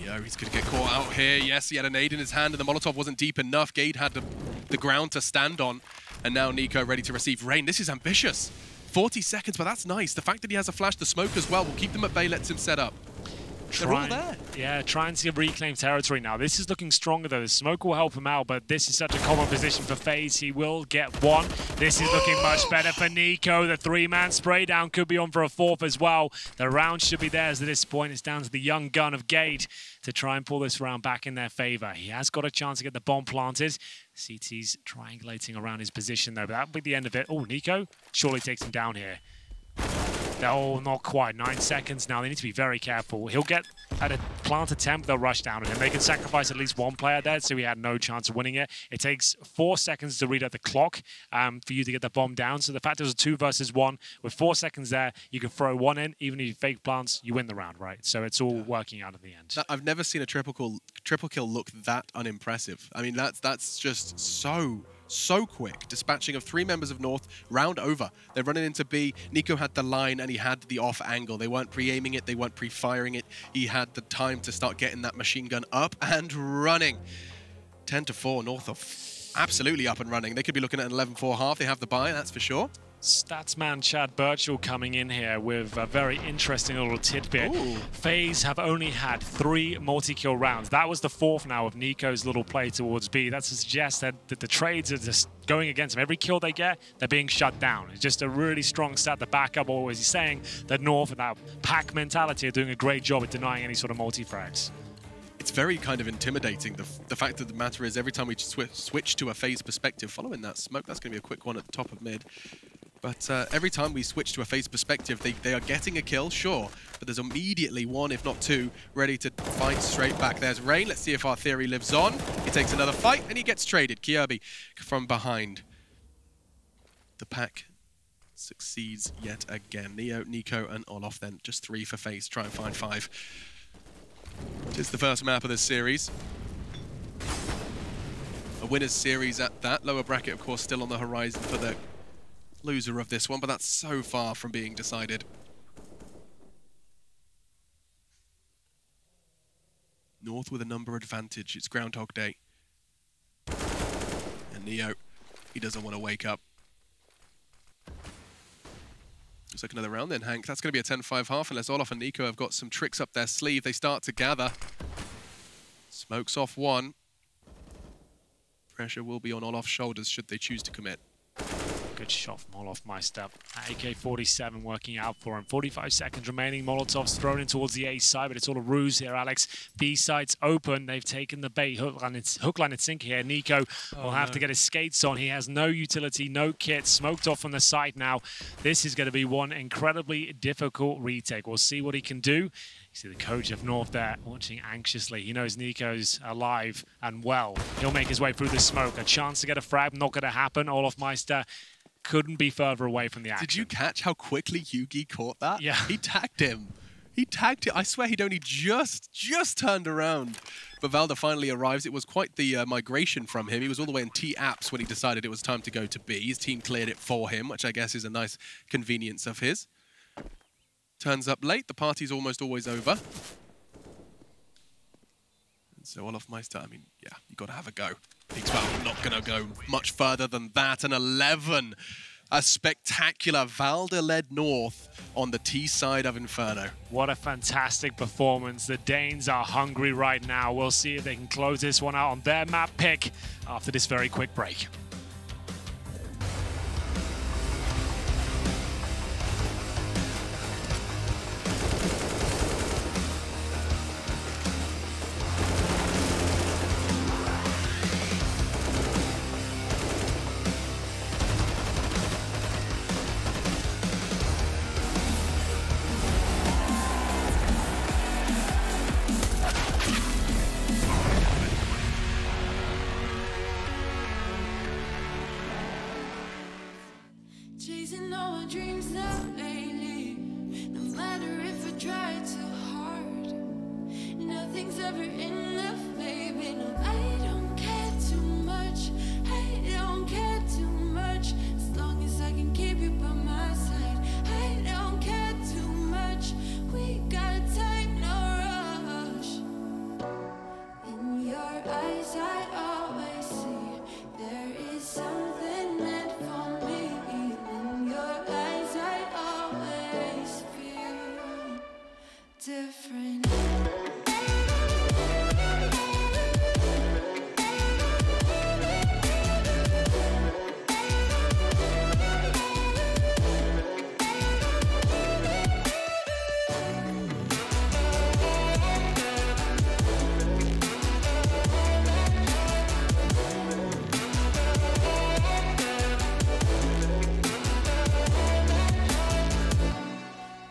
[SPEAKER 1] Yeah, he's going to get caught out here. Yes, he had a nade in his hand, and the Molotov wasn't deep enough. Gade had the ground to stand on, and now Nico ready to receive rain. This is ambitious. 40 seconds, but that's nice. The fact that he has a flash, the smoke as well, will keep them at bay, lets him set up. They're all there. Yeah,
[SPEAKER 2] trying to reclaim territory now. This is looking stronger, though. The smoke will help him out, but this is such a common position for FaZe. He will get one. This is looking much better for Nico. The 3-man spray down could be on for a 4th as well. The round should be theirs at this point. It's down to the young gun of Gade to try and pull this round back in their favor. He has got a chance to get the bomb planted. CT's triangulating around his position, though, but that'll be the end of it. Oh, Nico surely takes him down here. Oh, not quite. 9 seconds now. They need to be very careful. He'll get at a plant attempt, they'll rush down on him. They can sacrifice at least one player there, so he had no chance of winning it. It takes 4 seconds to read out the clock for you to get the bomb down. So the fact it was a 2 versus 1, with 4 seconds there, you can throw one in. Even if you fake plants, you win the round, right? So it's all working out at the end.
[SPEAKER 1] I've never seen a triple kill look that unimpressive. I mean, that's just so quick. Dispatching of 3 members of North, round over. They're running into B. Nico had the line and he had the off angle. They weren't pre-aiming it, they weren't pre-firing it. He had the time to start getting that machine gun up and running. 10-4, North are absolutely up and running. They could be looking at an 11-4 half. They have the buy, that's for sure.
[SPEAKER 2] Statsman Chad Birchall coming in here with a very interesting little tidbit.
[SPEAKER 1] Ooh.
[SPEAKER 2] FaZe have only had 3 multi-kill rounds. That was the 4th now of Nico's little play towards B. That suggests that the trades are just going against them. Every kill they get, they're being shut down. It's just a really strong stat to back up what he's saying, that North and that pack mentality are doing a great job at denying any sort of multi-frags.
[SPEAKER 1] It's very kind of intimidating. The fact of the matter is, every time we switch to a FaZe perspective, following that smoke, that's going to be a quick one at the top of mid. But every time we switch to a FaZe perspective, they are getting a kill, sure, but there's immediately 1, if not 2, ready to fight straight back. There's Rain. Let's see if our theory lives on. He takes another fight, and he gets traded. Kirby from behind. The pack succeeds yet again. Neo, Nico, and Olof then. Just 3 for FaZe. Try and find 5. It's the first map of this series. A winner's series at that. Lower bracket, of course, still on the horizon for the loser of this one, but that's so far from being decided. North with a number advantage. It's Groundhog Day. And Neo, he doesn't want to wake up. Looks like another round then, Hank. That's going to be a 10-5 half, unless Olof and Nico have got some tricks up their sleeve. They start to gather. Smokes off 1. Pressure will be on Olof's shoulders should they choose to commit.
[SPEAKER 2] Good shot from Olof Meister. AK-47 working out for him. 45 seconds remaining. Molotov's thrown in towards the A side, but it's all a ruse here, Alex. B side's open. They've taken the bait. Hook, line, and sinker here. Nico will have to get his skates on. He has no utility, no kit. Smoked off from the side now. This is going to be one incredibly difficult retake. We'll see what he can do. You see the coach of North there watching anxiously. He knows Nico's alive and well. He'll make his way through the smoke. A chance to get a frag, not going to happen. Olof Meister couldn't be further away from the action.
[SPEAKER 1] Did you catch how quickly Yugi caught that?
[SPEAKER 2] Yeah.
[SPEAKER 1] He tagged him. He tagged it. I swear he'd only just turned around. But Valda finally arrives. It was quite the migration from him. He was all the way in T-Apps when he decided it was time to go to B. His team cleared it for him, which I guess is a nice convenience of his. Turns up late. The party's almost always over. And so Olofmeister, I mean, yeah, you got to have a go. Thinks, well, I'm not going to go much further than that. An 11. A spectacular Valda-led North on the T side of Inferno.
[SPEAKER 2] What a fantastic performance. The Danes are hungry right now. We'll see if they can close this one out on their map pick after this very quick break.
[SPEAKER 3] Chasing all my dreams now lately. No matter if I try too hard, nothing's ever enough, baby. No, I don't care too much. I don't care too much. As long as I can keep you by my side. I don't care too much. We got time, no rush. In your eyes, I always see there is something meant for me. Different.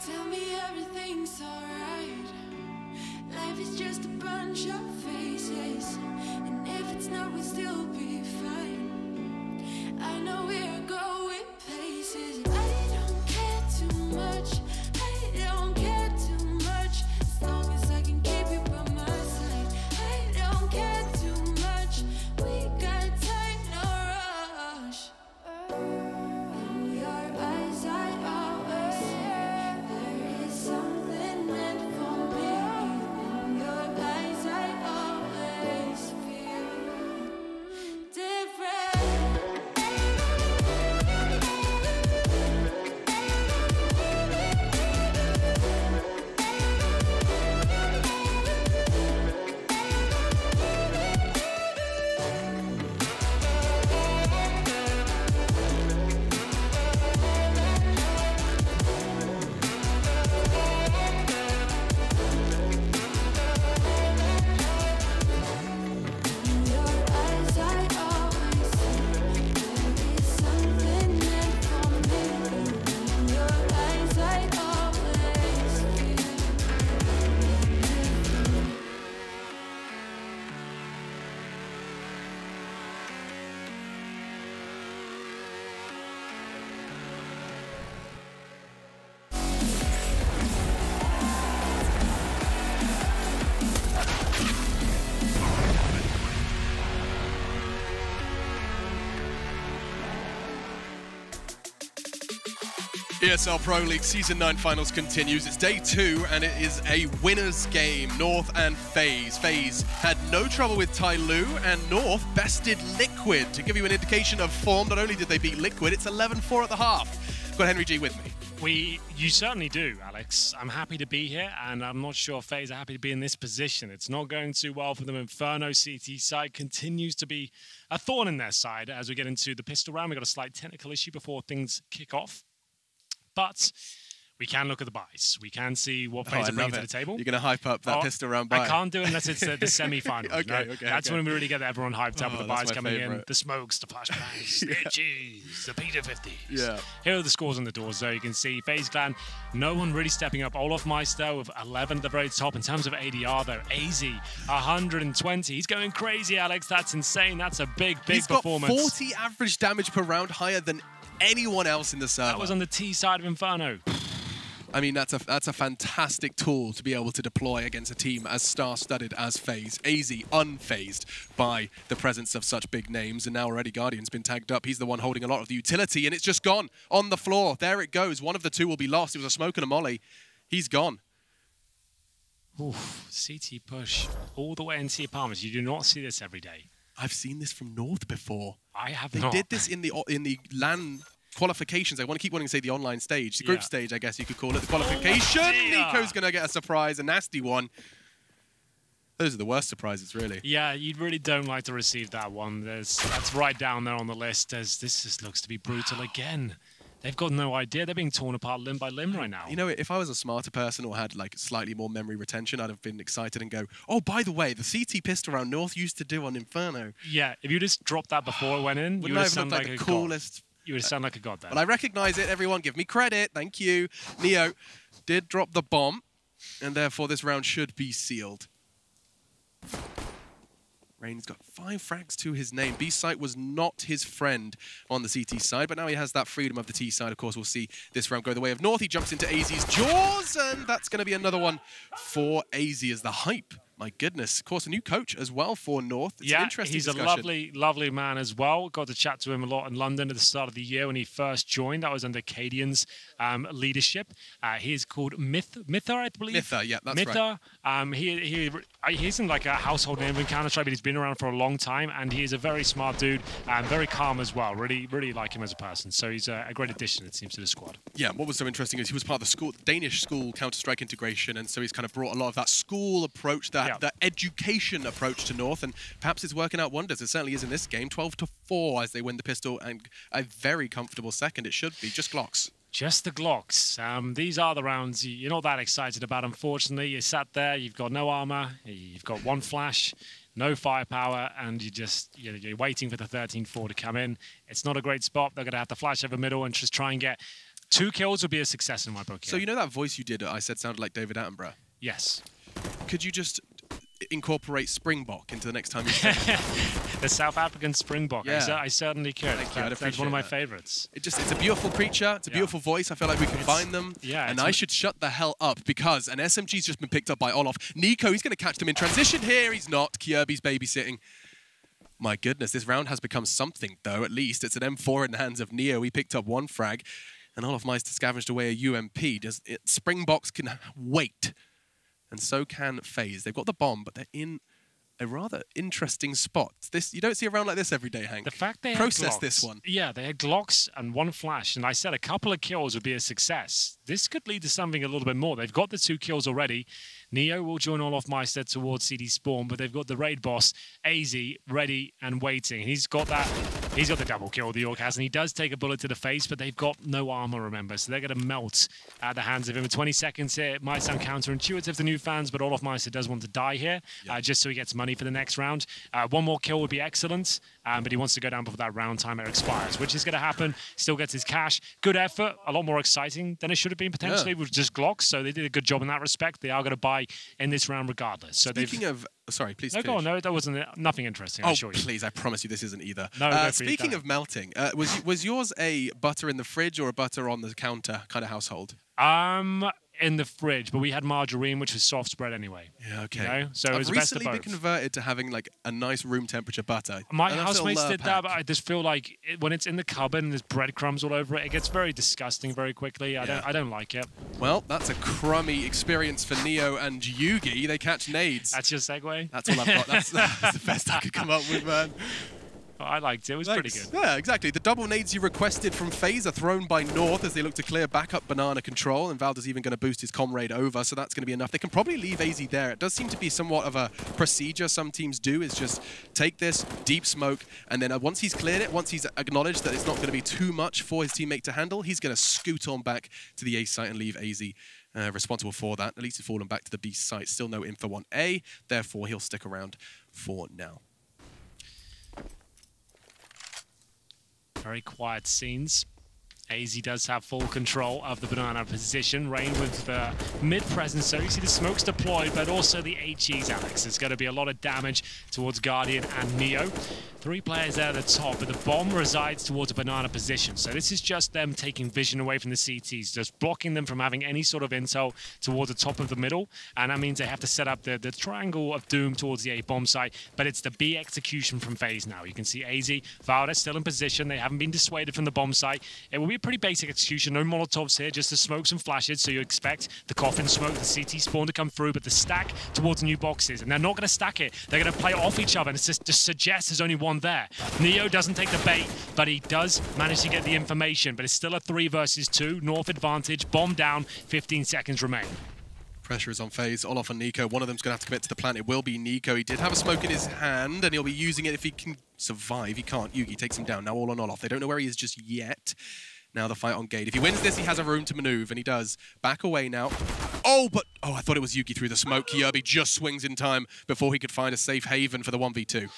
[SPEAKER 3] Tell me everything's alright. Life is just a bunch of phases, and if it's not, we'll still be fine. I know we're going places. I don't care too much. I don't care too much. As long as I can keep you by my side. I don't care too much. We got time, no rush. In your eyes, I always see there is something meant for me. In your eyes, I always feel different. In your eyes, I always see there is something meant for me. In your eyes, I always feel different.
[SPEAKER 1] ESL Pro League Season 9 Finals continues. It's day 2, and it is a winner's game, North and FaZe. FaZe had no trouble with Tyloo, and North bested Liquid. To give you an indication of form, not only did they beat Liquid, it's 11-4 at the half. Got Henry G with me.
[SPEAKER 2] You certainly do, Alex. I'm happy to be here, and I'm not sure FaZe are happy to be in this position. It's not going too well for them. Inferno CT side continues to be a thorn in their side as we get into the pistol round. We've got a slight technical issue before things kick off. But we can look at the buys. We can see what FaZe are bringing to the table.
[SPEAKER 1] You're going to hype up that pistol round buy.
[SPEAKER 2] I can't do it unless it's the semi-final.
[SPEAKER 1] Okay.
[SPEAKER 2] That's when we really get everyone hyped up with the buys coming
[SPEAKER 1] favorite.
[SPEAKER 2] in. The smokes, the flashbangs, the itchies, the Peter-50s.
[SPEAKER 1] Yeah.
[SPEAKER 2] Here are the scores on the doors, though. You can see FaZe Clan, no one really stepping up. Olofmeister with 11 at the very top. In terms of ADR, though, AZ, 120. He's going crazy, Alex. That's insane. That's a big performance.
[SPEAKER 1] He's got 40 average damage per round, higher than anyone else in the server.
[SPEAKER 2] That was on the T side of Inferno.
[SPEAKER 1] I mean, that's a fantastic tool to be able to deploy against a team as star-studded as FaZe. AZ unfazed by the presence of such big names, and now already Guardian's been tagged up. He's the one holding a lot of the utility, and it's just gone on the floor. There it goes. One of the two will be lost. It was a smoke and a molly. He's gone.
[SPEAKER 2] Oof, CT push all the way into the apartments. You do not see this every day.
[SPEAKER 1] I've seen this from North before.
[SPEAKER 2] I have
[SPEAKER 1] They
[SPEAKER 2] not.
[SPEAKER 1] did this in the LAN qualifications. I want to keep wanting to say the online stage. The group stage, I guess you could call it. The qualification. Nico's going to get a surprise, a nasty one. Those are the worst surprises, really.
[SPEAKER 2] Yeah, you really don't like to receive that one. That's right down there on the list. This just looks to be brutal again. They've got no idea. They're being torn apart limb by limb right now.
[SPEAKER 1] You know, if I was a smarter person or had like slightly more memory retention, I'd have been excited and go, oh, by the way, the CT pistol round North used to do on Inferno.
[SPEAKER 2] Yeah, if you just dropped that before it went in, you would have sounded like
[SPEAKER 1] the coolest.
[SPEAKER 2] You would sound like a god then.
[SPEAKER 1] But I recognize it. Everyone give me credit. Thank you. Neo did drop the bomb, and therefore this round should be sealed. Rain's got 5 frags to his name. B-site was not his friend on the CT side, but now he has that freedom of the T side. Of course, we'll see this round go the way of North. He jumps into AZ's jaws, and that's going to be another one for AZ as the hype. My goodness. Of course, a new coach as well for North. It's an interesting
[SPEAKER 2] he's
[SPEAKER 1] discussion.
[SPEAKER 2] a lovely, lovely man as well. Got to chat to him a lot in London at the start of the year when he first joined. That was under Cadian's leadership. He is called Mytha, I believe.
[SPEAKER 1] Mytha, yeah, that's
[SPEAKER 2] Mytha.
[SPEAKER 1] right.
[SPEAKER 2] He isn't like a household name in Counter-Strike, but he's been around for a long time, and he is a very smart dude and very calm as well. Really, really like him as a person. So he's a great addition, it seems, to the squad.
[SPEAKER 1] Yeah, what was so interesting is he was part of the Danish school Counter-Strike integration, and so he's kind of brought a lot of that school approach, that education approach to North, and perhaps it's working out wonders. It certainly is in this game. 12-4 as they win the pistol, and a very comfortable second. It should be just Glocks.
[SPEAKER 2] Just the Glocks. These are the rounds you're not that excited about, unfortunately. You sat there, you've got no armor, you've got 1 flash, no firepower, and you're waiting for the 13-4 to come in. It's not a great spot. They're going to have to flash over middle and just try and get 2 kills would be a success in my book.
[SPEAKER 1] So you know that voice you did, I said sounded like David Attenborough?
[SPEAKER 2] Yes.
[SPEAKER 1] Could you just incorporate Springbok into the next time you say it?
[SPEAKER 2] The South African Springbok.
[SPEAKER 1] Yeah.
[SPEAKER 2] I certainly could. That's one of my favorites.
[SPEAKER 1] It's a beautiful creature. It's a beautiful voice. I feel like we combine them.
[SPEAKER 2] Yeah.
[SPEAKER 1] And I should shut the hell up because an SMG's just been picked up by Olof. Nico, he's going to catch them in transition here. He's not. Kjerby's babysitting. My goodness, this round has become something, though, at least. It's an M4 in the hands of Neo. He picked up 1 frag, and Olof Meister scavenged away a UMP. Springboks can wait, and so can FaZe. They've got the bomb, but they're in a rather interesting spot. You don't see a round like this every day, Hank.
[SPEAKER 2] The fact they
[SPEAKER 1] process
[SPEAKER 2] had Glocks,
[SPEAKER 1] this one.
[SPEAKER 2] Yeah, they had Glocks and 1 flash, and I said a couple of kills would be a success. This could lead to something a little bit more. They've got the 2 kills already. Neo will join Olof Meister towards CD Spawn, but they've got the raid boss, AZ, ready and waiting. He's got the double kill the York has, and he does take a bullet to the face, but they've got no armor, remember, so they're going to melt at the hands of him. 20 seconds here. It might sound counterintuitive to new fans, but Olof Meister does want to die here, just so he gets money for the next round. 1 more kill would be excellent, but he wants to go down before that round timer expires, which is going to happen. Still gets his cash. Good effort. A lot more exciting than it should have been, potentially, with just Glocks, so they did a good job in that respect. They are going to buy in this round regardless. So
[SPEAKER 1] Speaking of... Sorry, please finish.
[SPEAKER 2] Go on. No, that wasn't nothing interesting, I assure you.
[SPEAKER 1] Oh, please, I promise you this isn't either.
[SPEAKER 2] No,
[SPEAKER 1] speaking of melting, was yours a butter in the fridge or a butter on the counter kind of household?
[SPEAKER 2] In the fridge, but we had margarine, which was soft spread anyway.
[SPEAKER 1] Yeah, okay.
[SPEAKER 2] You know? So it was
[SPEAKER 1] I've
[SPEAKER 2] the best of
[SPEAKER 1] recently
[SPEAKER 2] both.
[SPEAKER 1] been converted to having like a nice room temperature butter.
[SPEAKER 2] My housemates did that, but I just feel like when it's in the cupboard and there's breadcrumbs all over it, it gets very disgusting very quickly. I don't like it.
[SPEAKER 1] Well, that's a crummy experience for Neo and Yugi. They catch nades.
[SPEAKER 2] That's your segue?
[SPEAKER 1] That's all I've got. That's the best I could come up with, man.
[SPEAKER 2] I liked it. It was pretty good.
[SPEAKER 1] Yeah, exactly. The double nades you requested from FaZe are thrown by North as they look to clear backup banana control, and Valda's even going to boost his comrade over, so that's going to be enough. They can probably leave AZ there. It does seem to be somewhat of a procedure some teams do, is just take this, deep smoke, and then once he's cleared it, once he's acknowledged that it's not going to be too much for his teammate to handle, he's going to scoot on back to the A site and leave AZ responsible for that. At least he's fallen back to the B site. Still no info on A, therefore he'll stick around for now.
[SPEAKER 2] Very quiet scenes. AZ does have full control of the banana position. Rain with the mid presence, so you see the smokes deployed, but also the HEs, Alex. There's going to be a lot of damage towards Guardian and Neo. 3 players there at the top, but the bomb resides towards a banana position. So this is just them taking vision away from the CTs, just blocking them from having any sort of intel towards the top of the middle. And that means they have to set up the triangle of doom towards the A bomb site. But it's the B execution from FaZe now. You can see AZ, Valda still in position. They haven't been dissuaded from the bomb site. It will be a pretty basic execution. No Molotovs here, just the smokes and flashes. So you expect the coffin smoke, the CT spawn to come through, but the stack towards new boxes. And they're not going to stack it. They're going to play off each other. And it just suggests there's only one there. Neo doesn't take the bait, but he does manage to get the information. But it's still a 3 versus 2. North advantage. Bomb down. 15 seconds remain.
[SPEAKER 1] Pressure is on FaZe, Olof and Nico. One of them's going to have to commit to the plant. It will be Nico. He did have a smoke in his hand, and he'll be using it if he can survive. He can't. Yugi takes him down. Now all on Olof. They don't know where he is just yet. Now the fight on Gate. If he wins this, he has a room to maneuver, and he does. Back away now. Oh, I thought it was Yugi through the smoke. Kirby just swings in time before he could find a safe haven for the 1v2.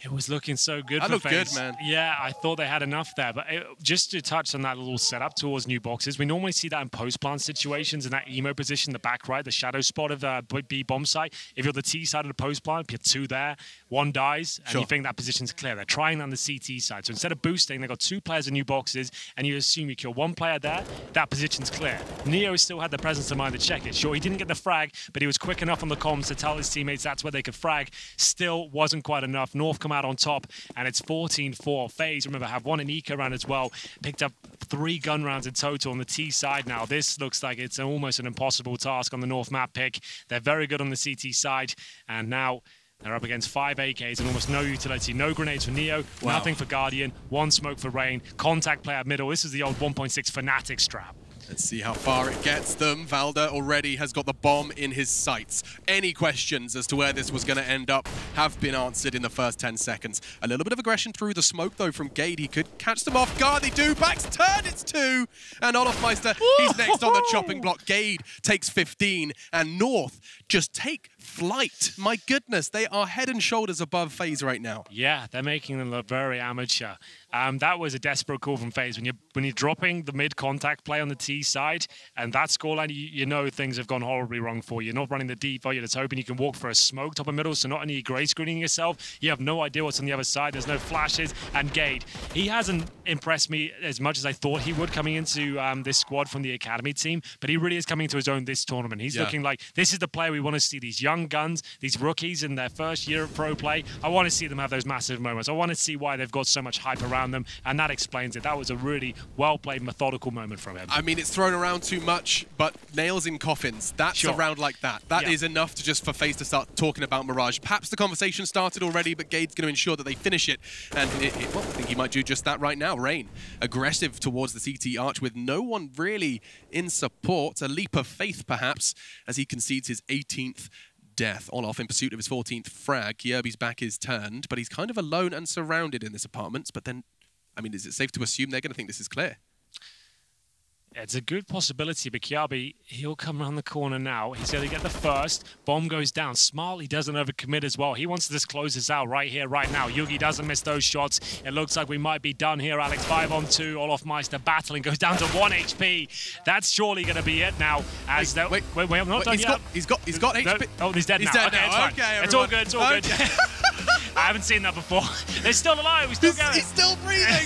[SPEAKER 2] It was looking so good for
[SPEAKER 1] looked
[SPEAKER 2] FaZe.
[SPEAKER 1] good, man.
[SPEAKER 2] Yeah, I thought they had enough there. But just to touch on that little setup towards new boxes, we normally see that in post-plant situations, in that emo position, the back right, the shadow spot of B bomb site. If you're the T side of the post-plant, you're 2 there, 1 dies, and you think that position's clear. They're trying on the CT side. So instead of boosting, they've got 2 players in new boxes, and you assume you kill 1 player there, that position's clear. Neo still had the presence of mind to check it. Sure, he didn't get the frag, but he was quick enough on the comms to tell his teammates that's where they could frag. Still wasn't quite enough. North come out on top. And it's 14-4. FaZe, remember, have 1 in eco round as well. Picked up 3 gun rounds in total on the T side now. This looks like it's almost an impossible task on the North map pick. They're very good on the CT side. And now they're up against 5 AKs and almost no utility. No grenades for Neo, nothing for Guardian, 1 smoke for Rain. Contact player middle. This is the old 1.6 Fnatic strap.
[SPEAKER 1] Let's see how far it gets them. Valda already has got the bomb in his sights. Any questions as to where this was going to end up have been answered in the first 10 seconds. A little bit of aggression through the smoke, though, from Gade. He could catch them off guard. They do. Backs turn. It's 2. And Olofmeister, he's next on the chopping block. Gade takes 15. And North just take flight. My goodness, they are head and shoulders above FaZe right now.
[SPEAKER 2] Yeah, they're making them look very amateur. That was a desperate call from FaZe. When you're dropping the mid-contact play on the T side, and that scoreline, you know things have gone horribly wrong for you. You're not running the deep, you're just hoping you can walk for a smoke top and middle, so not only gray screening yourself, you have no idea what's on the other side. There's no flashes. And Gade, he hasn't impressed me as much as I thought he would coming into this squad from the academy team, but he really is coming to his own this tournament. He's looking like this is the player we want to see, these young guns, these rookies in their first year of pro play. I want to see them have those massive moments. I want to see why they've got so much hype around them, and that explains it. That was a really well-played, methodical moment from him.
[SPEAKER 1] I mean, it's thrown around too much, but nails in coffins. That's a round like that. That is enough to just for FaZe to start talking about Mirage. Perhaps the conversation started already, but Gade's going to ensure that they finish it. And well, I think he might do just that right now. Rain, aggressive towards the CT arch with no one really in support. A leap of faith, perhaps, as he concedes his 18th death. Olof in pursuit of his 14th frag. Kirby's back is turned, but he's kind of alone and surrounded in this apartment. But then, I mean, is it safe to assume they're going to think this is clear?
[SPEAKER 2] It's a good possibility, but Kiabi, he'll come around the corner now. He's going to get the first. Bomb goes down. Smart, he doesn't overcommit as well. He wants to just close this out right here, right now. Yugi doesn't miss those shots. It looks like we might be done here, Alex. 5-on-2. Olofmeister battling. Goes down to 1 HP. That's surely going to be it now. As wait, I'm not done yet.
[SPEAKER 1] He's got HP.
[SPEAKER 2] Oh, he's dead now.
[SPEAKER 1] Dead
[SPEAKER 2] okay,
[SPEAKER 1] now.
[SPEAKER 2] it's fine.
[SPEAKER 1] Okay,
[SPEAKER 2] it's all good. It's all good. I haven't seen that before. They're still alive. We're still going.
[SPEAKER 1] He's still breathing.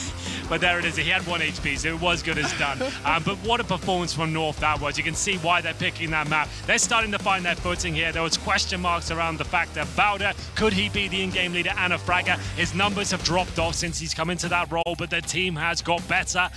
[SPEAKER 2] But there it is. He had 1 HP, so it was good as done. But what a performance from North that was. You can see why they're picking that map. They're starting to find their footing here. There was question marks around the fact that Bowder, could he be the in-game leader and a fragger? His numbers have dropped off since he's come into that role, but the team has got better.